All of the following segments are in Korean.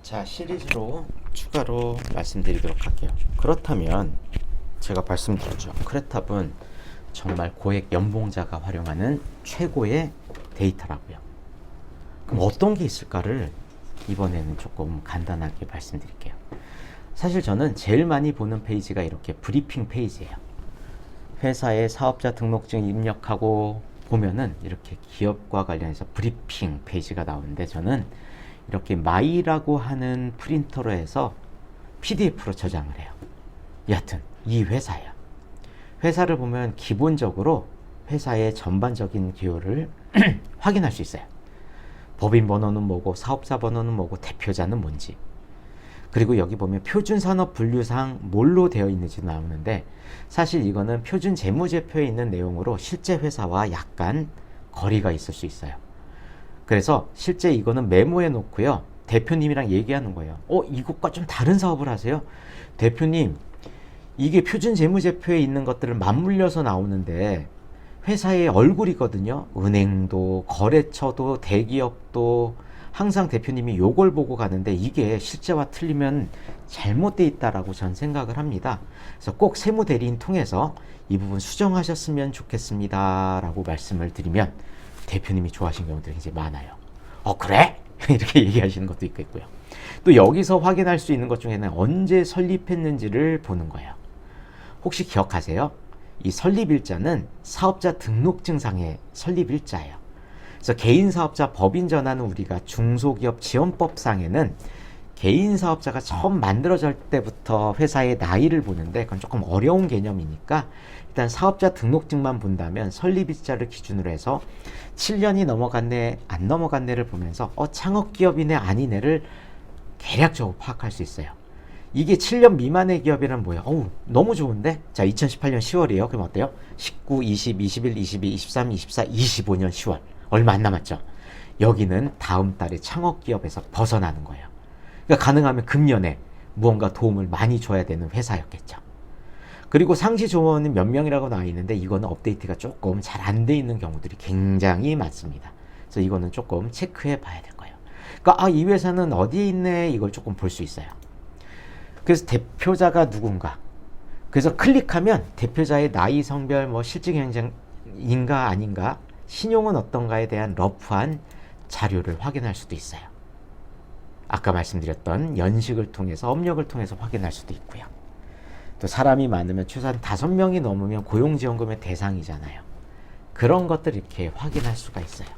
자, 시리즈로 추가로 말씀드리도록 할게요. 그렇다면 제가 말씀드렸죠. 크레탑은 정말 고액 연봉자가 활용하는 최고의 데이터라고요. 그럼 어떤 게 있을까를 이번에는 조금 간단하게 말씀드릴게요. 사실 저는 제일 많이 보는 페이지가 이렇게 브리핑 페이지예요. 회사의 사업자 등록증 입력하고 보면은 이렇게 기업과 관련해서 브리핑 페이지가 나오는데, 저는 이렇게 마이라고 하는 프린터로 해서 PDF로 저장을 해요. 여하튼 이 회사야. 회사를 보면 기본적으로 회사의 전반적인 기호를 확인할 수 있어요. 법인 번호는 뭐고, 사업자 번호는 뭐고, 대표자는 뭔지. 그리고 여기 보면 표준산업분류상 뭘로 되어 있는지 나오는데, 사실 이거는 표준 재무제표에 있는 내용으로 실제 회사와 약간 거리가 있을 수 있어요. 그래서 실제 이거는 메모해 놓고요, 대표님이랑 얘기하는 거예요. 이것과 좀 다른 사업을 하세요? 대표님, 이게 표준 재무제표에 있는 것들을 맞물려서 나오는데 회사의 얼굴이거든요. 은행도 거래처도 대기업도 항상 대표님이 요걸 보고 가는데 이게 실제와 틀리면 잘못돼 있다라고 전 생각을 합니다. 그래서 꼭 세무대리인 통해서 이 부분 수정하셨으면 좋겠습니다 라고 말씀을 드리면 대표님이 좋아하시는 경우들이 굉장히 많아요. 그래? 이렇게 얘기하시는 것도 있겠고요. 또 여기서 확인할 수 있는 것 중에는 언제 설립했는지를 보는 거예요. 혹시 기억하세요? 이 설립일자는 사업자 등록증상의 설립일자예요. 그래서 개인사업자 법인전환은 우리가 중소기업지원법상에는 개인사업자가 처음 만들어질 때부터 회사의 나이를 보는데, 그건 조금 어려운 개념이니까 일단 사업자 등록증만 본다면 설립일자를 기준으로 해서 7년이 넘어갔네 안 넘어갔네를 보면서 창업기업이네 아니네를 대략적으로 파악할 수 있어요. 이게 7년 미만의 기업이란 뭐예요? 너무 좋은데? 자, 2018년 10월이에요. 그럼 어때요? 19, 20, 21, 22, 23, 24, 25년 10월. 얼마 안 남았죠? 여기는 다음 달에 창업기업에서 벗어나는 거예요. 그러니까 가능하면 금년에 무언가 도움을 많이 줘야 되는 회사였겠죠. 그리고 상시 조원은 몇 명이라고 나와 있는데 이거는 업데이트가 조금 잘 안 돼 있는 경우들이 굉장히 많습니다. 그래서 이거는 조금 체크해 봐야 될 거예요. 그러니까 이 회사는 어디에 있네, 이걸 조금 볼 수 있어요. 그래서 대표자가 누군가, 그래서 클릭하면 대표자의 나이, 성별, 실직 현장인가 아닌가, 신용은 어떤가에 대한 러프한 자료를 확인할 수도 있어요. 아까 말씀드렸던 연식을 통해서, 업력을 통해서 확인할 수도 있고요. 또 사람이 많으면 최소한 5명이 넘으면 고용지원금의 대상이잖아요. 그런 것들 이렇게 확인할 수가 있어요.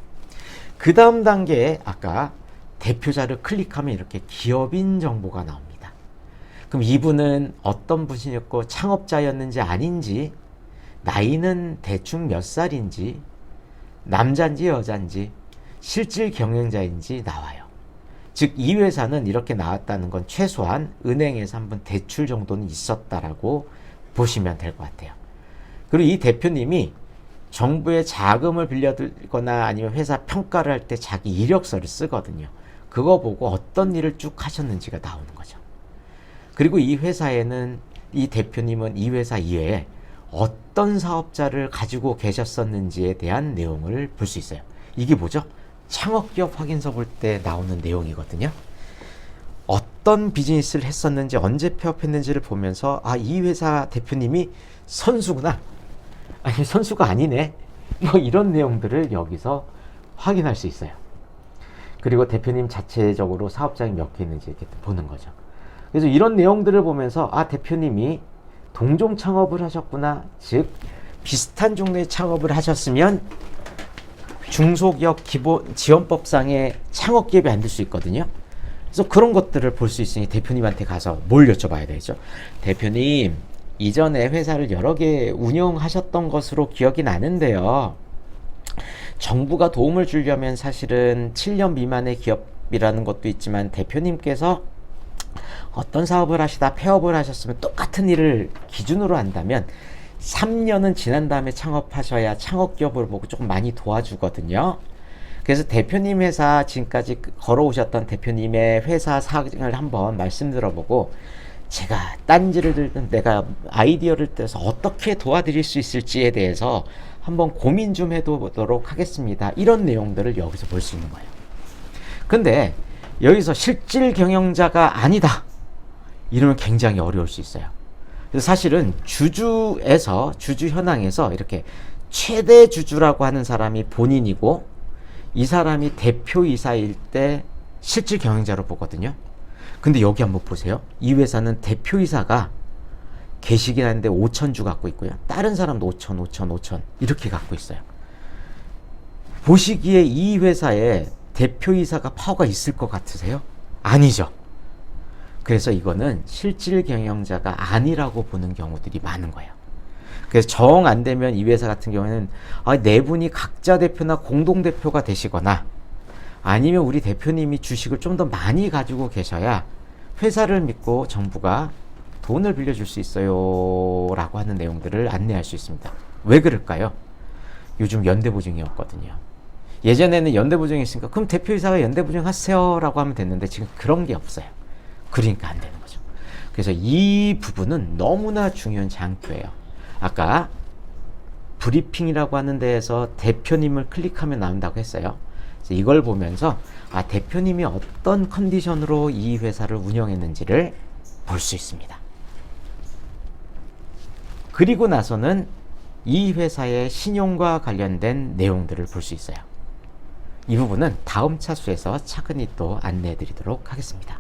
그 다음 단계에 아까 대표자를 클릭하면 이렇게 기업인 정보가 나옵니다. 그럼 이분은 어떤 분이었고 창업자였는지 아닌지, 나이는 대충 몇 살인지, 남자인지 여자인지, 실질 경영자인지 나와요. 즉 이 회사는 이렇게 나왔다는 건 최소한 은행에서 한번 대출 정도는 있었다라고 보시면 될 것 같아요. 그리고 이 대표님이 정부의 자금을 빌려들거나 아니면 회사 평가를 할 때 자기 이력서를 쓰거든요. 그거 보고 어떤 일을 쭉 하셨는지가 나오는 거죠. 그리고 이 회사에는, 이 대표님은 이 회사 이외에 어떤 사업자를 가지고 계셨었는지에 대한 내용을 볼 수 있어요. 이게 뭐죠? 창업기업 확인서 볼 때 나오는 내용이거든요. 어떤 비즈니스를 했었는지, 언제 폐업했는지를 보면서 이 회사 대표님이 선수구나, 아니 선수가 아니네, 이런 내용들을 여기서 확인할 수 있어요. 그리고 대표님 자체적으로 사업장이 몇 개 있는지 이렇게 보는 거죠. 그래서 이런 내용들을 보면서 대표님이 동종 창업을 하셨구나, 즉 비슷한 종류의 창업을 하셨으면 중소기업 기본 지원법상의 창업기업이 안 될 수 있거든요. 그래서 그런 것들을 볼 수 있으니 대표님한테 가서 뭘 여쭤봐야 되죠? 대표님, 이전에 회사를 여러 개 운영하셨던 것으로 기억이 나는데요, 정부가 도움을 주려면 사실은 7년 미만의 기업이라는 것도 있지만 대표님께서 어떤 사업을 하시다 폐업을 하셨으면 똑같은 일을 기준으로 한다면 3년은 지난 다음에 창업하셔야 창업기업을 보고 조금 많이 도와주거든요. 그래서 대표님 회사, 지금까지 걸어오셨던 대표님의 회사 사항을 한번 말씀 들어보고 제가 딴지를 들든 내가 아이디어를 떼서 어떻게 도와드릴 수 있을지에 대해서 한번 고민 좀 해보도록 하겠습니다. 이런 내용들을 여기서 볼 수 있는 거예요. 근데 여기서 실질 경영자가 아니다 이러면 굉장히 어려울 수 있어요. 그래서 사실은 주주에서, 주주 현황에서 이렇게 최대 주주라고 하는 사람이 본인이고 이 사람이 대표이사일 때 실질 경영자로 보거든요. 근데 여기 한번 보세요. 이 회사는 대표이사가 계시긴 한데 5,000주 갖고 있고요. 다른 사람도 5,000 이렇게 갖고 있어요. 보시기에 이 회사에 대표이사가 파워가 있을 것 같으세요? 아니죠. 그래서 이거는 실질 경영자가 아니라고 보는 경우들이 많은 거예요. 그래서 정 안 되면 이 회사 같은 경우에는 네 분이 각자 대표나 공동대표가 되시거나 아니면 우리 대표님이 주식을 좀 더 많이 가지고 계셔야 회사를 믿고 정부가 돈을 빌려줄 수 있어요 라고 하는 내용들을 안내할 수 있습니다. 왜 그럴까요? 요즘 연대보증이었거든요. 예전에는 연대보증이 있으니까 그럼 대표이사가 연대보증 하세요 라고 하면 됐는데 지금 그런 게 없어요. 그러니까 안 되는 거죠. 그래서 이 부분은 너무나 중요한 장표예요. 아까 브리핑이라고 하는 데에서 대표님을 클릭하면 나온다고 했어요. 그래서 이걸 보면서 대표님이 어떤 컨디션으로 이 회사를 운영했는지를 볼 수 있습니다. 그리고 나서는 이 회사의 신용과 관련된 내용들을 볼 수 있어요. 이 부분은 다음 차수에서 차근히 또 안내해 드리도록 하겠습니다.